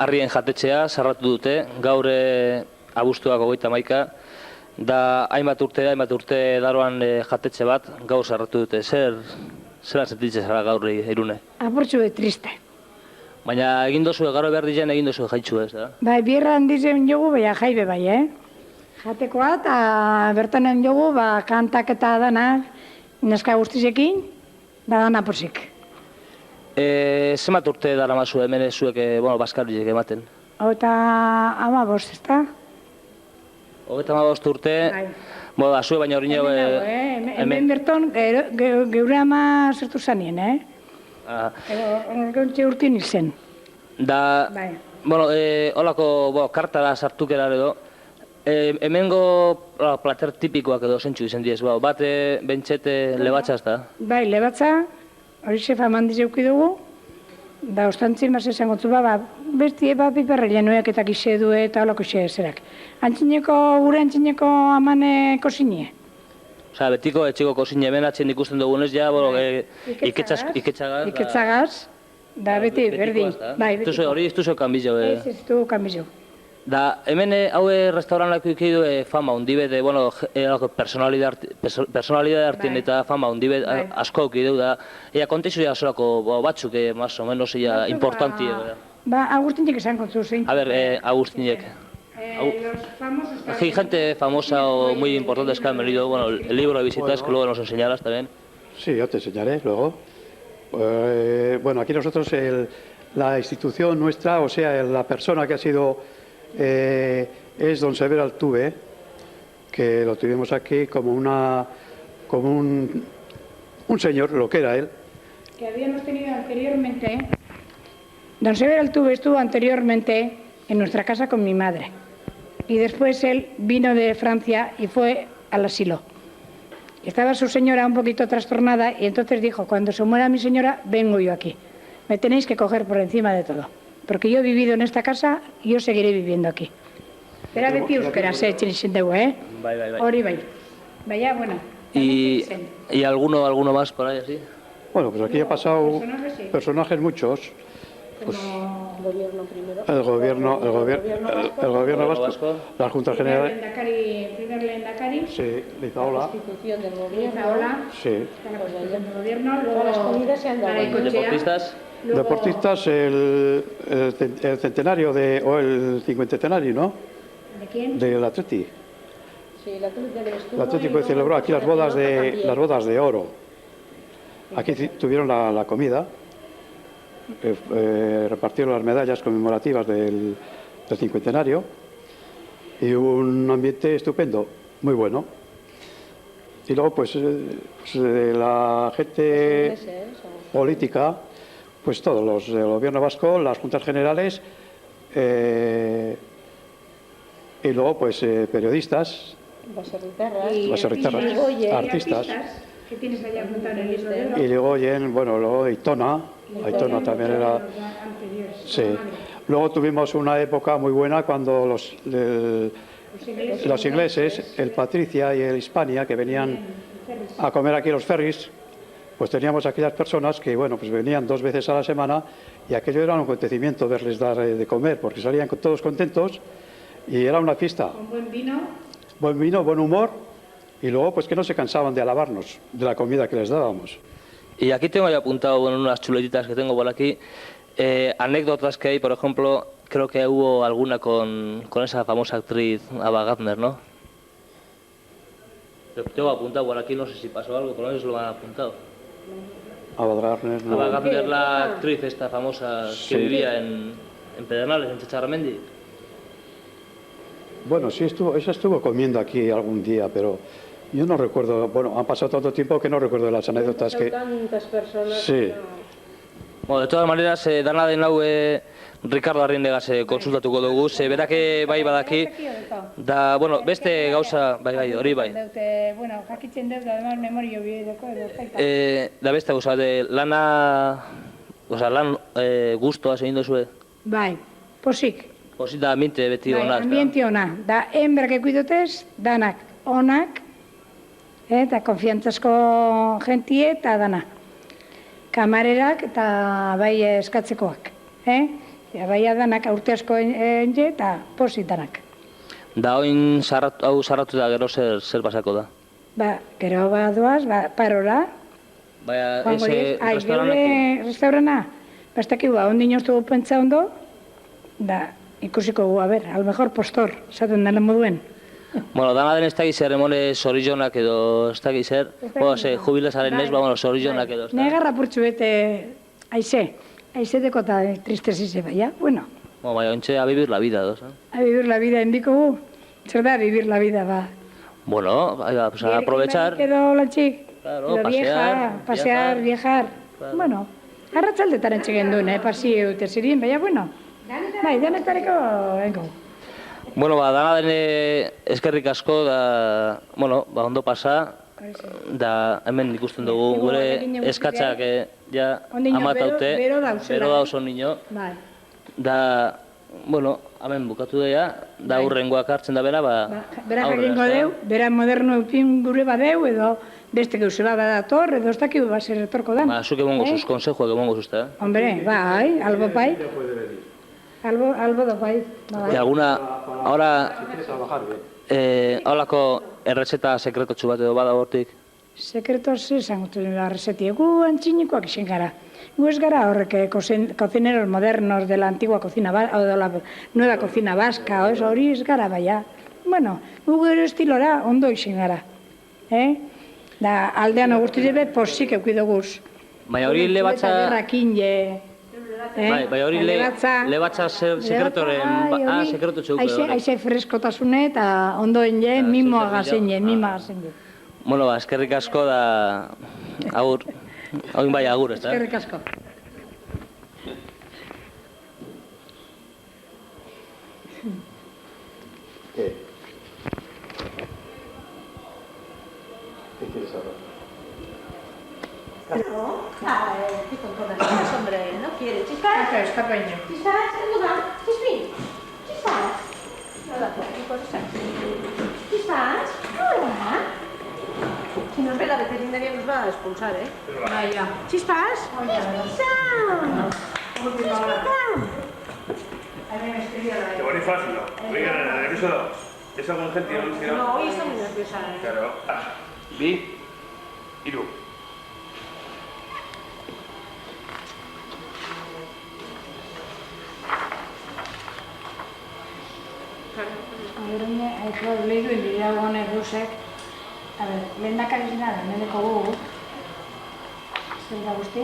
harrien jatetxea sarratu dute, gaur abuztuak 31, da hainbat urte daroan jatetxe bat gaur sarratu dute. Zera sentitzen zara gaur Irune? Apurtxu triste. Baina egin dozu, garo behar dizen egin dozu jaitxu ez, da? Bai, bierra handizen jogu, baina jaibe bai, Jatekoa eta bertanen jogu, kantak eta dana, neska guztizekin, da dana posik. Zemat urte dara mazu hemen zuek, bazkarriek ematen? Eta 15, ezta? 35 urte, zue baina hori nio... Hemen berton, geure ama zertu zanien, Gontxe urtin izen. Da, holako kartara sartuk erar edo, hemengo plater tipikoak edo zentsu izan diez, bat bentxete lebatza ez da? Bai, lebatza, hori xefa mandiz euki dugu, da ostantzin base zangotzu, besti piperre lenuek eta kixe du eta holako xe zerak. Gure antxineko amane kosinie. Osa, betiko etxeko kozine hemen atzen ikusten dugunez, ja, iketxagaz. Iketxagaz, da beti, berdin. Hori ez duzu kanbizo. Ez du kanbizo. Da, hemen haue restaurantlako ikidu fama hundibet, personalidade hartien eta fama hundibet asko ikidu, da, kontexu jasolako batzuk, más o menos, importanti. Agustintik esan kontzu zein. A ver, Agustinek. Hay gente famosa o muy importante que han venido, el libro de visitas que luego nos enseñarás también. Sí, yo te enseñaré luego. Aquí nosotros, la institución nuestra, o sea, la persona que ha sido, es don Severo Altuve, que lo tuvimos aquí como un señor, lo que era él. Que habíamos tenido anteriormente, don Severo Altuve estuvo anteriormente en nuestra casa con mi madre. Y después él vino de Francia y fue al asilo. Estaba su señora un poquito trastornada y entonces dijo, cuando se muera mi señora, vengo yo aquí. Me tenéis que coger por encima de todo. Porque yo he vivido en esta casa y yo seguiré viviendo aquí. Era beti euskera, etxen dugu, Hori bai. Baina, bueno. ¿Y alguno más por ahí así? Bueno, pues aquí ha pasado personajes muchos. Pues, el gobierno primero. El gobierno vasco, la Junta General. El primer lehendakari. Sí, Lizaola. La institución del gobierno. Lizaola. Sí. La constitución del gobierno. Luego las comidas se han dado. ¿Deportistas? Deportistas, el centenario o el cincuentenario, ¿no? ¿De quién? Del Atleti. Sí, el Atleti El Atleti pues celebró aquí las bodas de oro. Aquí tuvieron la comida. Repartieron las medallas conmemorativas del cincuentenario y un ambiente estupendo, muy bueno. Y luego pues de la gente política, pues todos los del gobierno vasco, las juntas generales y luego pues periodistas, baserritarras, artistas. ¿Qué tienes allá apuntado en el libro de oro? Y luego Aitona también era... Sí. Luego tuvimos una época muy buena cuando los ingleses, el Patricia y el Hispania, que venían a comer aquí los ferries, pues teníamos aquellas personas que, pues venían 2 veces a la semana y aquello era un acontecimiento verles dar de comer, porque salían todos contentos y era una fiesta. Con buen vino. Buen vino, buen humor. Y luego, pues que no se cansaban de alabarnos de la comida que les dábamos. Y aquí tengo ya apuntado unas chuletitas que tengo por aquí, anécdotas que hay, por ejemplo, creo que hubo alguna con esa famosa actriz Ava Gardner, ¿no? Tengo apuntado por aquí, no sé si pasó algo, por lo menos lo han apuntado. Ava Gardner, no. Ava Gardner, la actriz esta famosa que vivía en Pedernales, en Chacharramendi. Bueno, sí, ella estuvo comiendo aquí algún día, pero yo no recuerdo, han pasado tanto tiempo que no recuerdo las anécdotas que... Tantas personas... Sí. Bueno, de todas maneras, dana den hau Ricardo Arrindegaz konsultatuko dugu, berak bai badaki, da, beste gauza, bai, hori bai. Jakitzen dut, además, memorio bideko edo zaita. Da beste gauza, lan gustoa egin duzue? Bai, posik. Posik da ambiente beti ona. Ambiente ona, da enberak ekuidotez, danak onak, eta konfiantzazko jentie eta dana. Kamarerak eta bai eskatzekoak. Baina danak urte asko enge eta posit danak. Da oin hau sarratu da gero zer pasako da? Gero doaz, parora. Baina, geure restaurana, bastakik ondin oztu pentsa ondo, da ikusiko gu, a mejor postor, esaten dalen moduen. Bueno, dana den ez dakiz zer, emone zorizionak edo ez dakiz zer, jubilazaren nez, zorizionak edo. Negarra purtsu bete, aizeteko eta tristezize, baina, bueno. Baina, ontxe, a vivir la vida, dos. A vivir la vida, endiko gu, zer da, a vivir la vida, ba. Bueno, pues a aprovechar. Edo lantxik, Claro, pasear, viajar. Claro. Bueno, arratzaldetaren txegen duen, pasio dute zirien, baina, bueno. Bai, danetareko engo. Bueno, dana den eskerrik asko, da, bueno, ondo pasa, da hemen ikusten dugu gure eskatzak ja amataute, bero dauzon nino. Da, bueno, hemen bukatu daia, da hurrengoak hartzen da bera, bera jakingo deu, bera moderno eupin gure badeu, edo beste geuzela badator, edo ez dakik zer etorko dan. Zuk emongo zuz, konsejuak emongo zuzte, Hombre, bai, albo pai. Albo da pai. Y alguna, ahora, holako erretzeta sekretotxu bat edo bada hortik? Sekretos esango da receti. Gu antxinikoak izan gara. Gu ez gara horrek cocineros modernos de la antigua cocina, o de la nueva cocina vasca, hori ez gara baina. Bueno, gu gero estilora ondo izan gara. Da aldean agurtire bet posik eukide guz. Baina hori lebatza... Baina hori lebatza sekretoren... sekretotxu eukide. Aize freskotasune eta ondoen je, mimoa gazen je, Bueno, eskerrik asko da... Agur. Oin bai agur, ez da? Eskerrik asko. ¿Qué quieres hablar? No, ¿qué con todas las hombre? ¿No quiere chispas? Está peño. ¿Chispas? ¿Chispín? ¿Chispas? Nada, por eso. ¿Chispas? Hola. Si nos ve la veterinaria nos va a expulsar, ¿eh? Vaya. ¿Chispas? Que Bonifacio, oigan, nervioso no. ¿Es algún gente anuncio? No, hoy está muy nerviosa, ¿eh? Claro. Bi, hiru. Lehidu indira honek guzek. Lehen dakar izan da, meneko gu. Zer da guzti?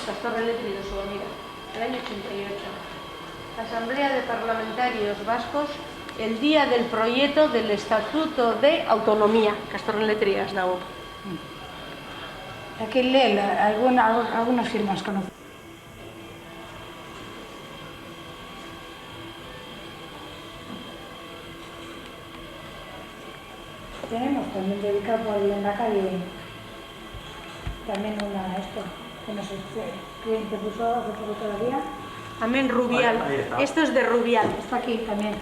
Castor Eléctrico, mira, el año 88. Asamblea de Parlamentarios Vascos, el día del proyecto del Estatuto de Autonomía. Castor Eléctrico es dago. Aquí lee algunas firmas conocidas. Tenemos también dedicado por el Endacari también que no sé quién te puso hace poco todavía. Amén Rubial. Esto es de Rubial. Está aquí también.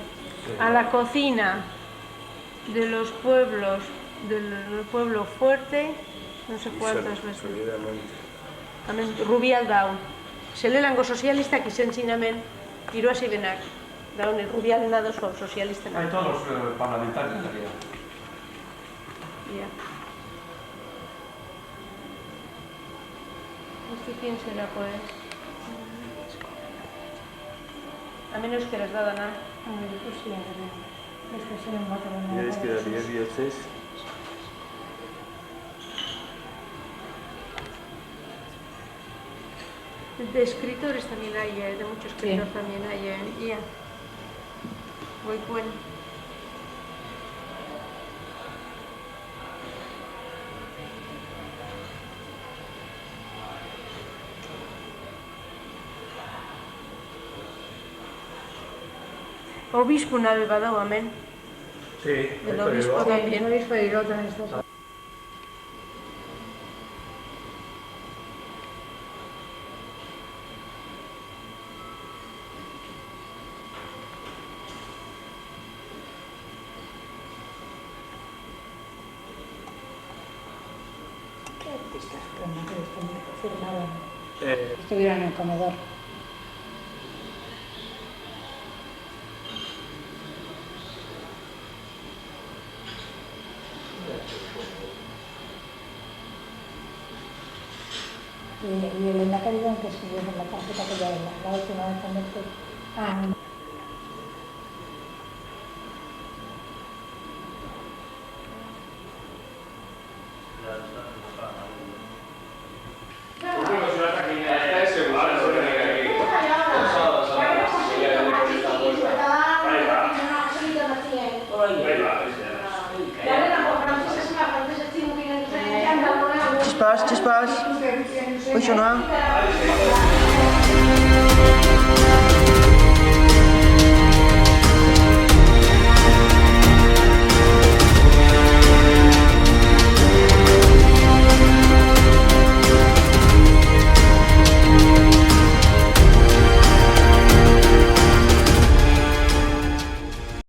A la cocina de los pueblos, del pueblo fuerte, no sé cuántas veces. Amén Rubial daun. Selelango sozialistak izen zinamen, iruasi benak. Daun, Rubial nado sozialista. Hay todos los parlamentarios en realidad. Ya. ¿Quién será, pues? A menos que les da nada. ¿Quieres que la 10 y el 6? De escritores también hay, de muchos escritores también hay. Ya. Voy bueno. Obispo nabe badao, amén. Sí. El obispo también. El obispo de Iró también está. Estuvieron en el comedor. Y el Endacari que escribió en la tarjeta que ya la última vez también fue... Chispas, chispas. Uy, no.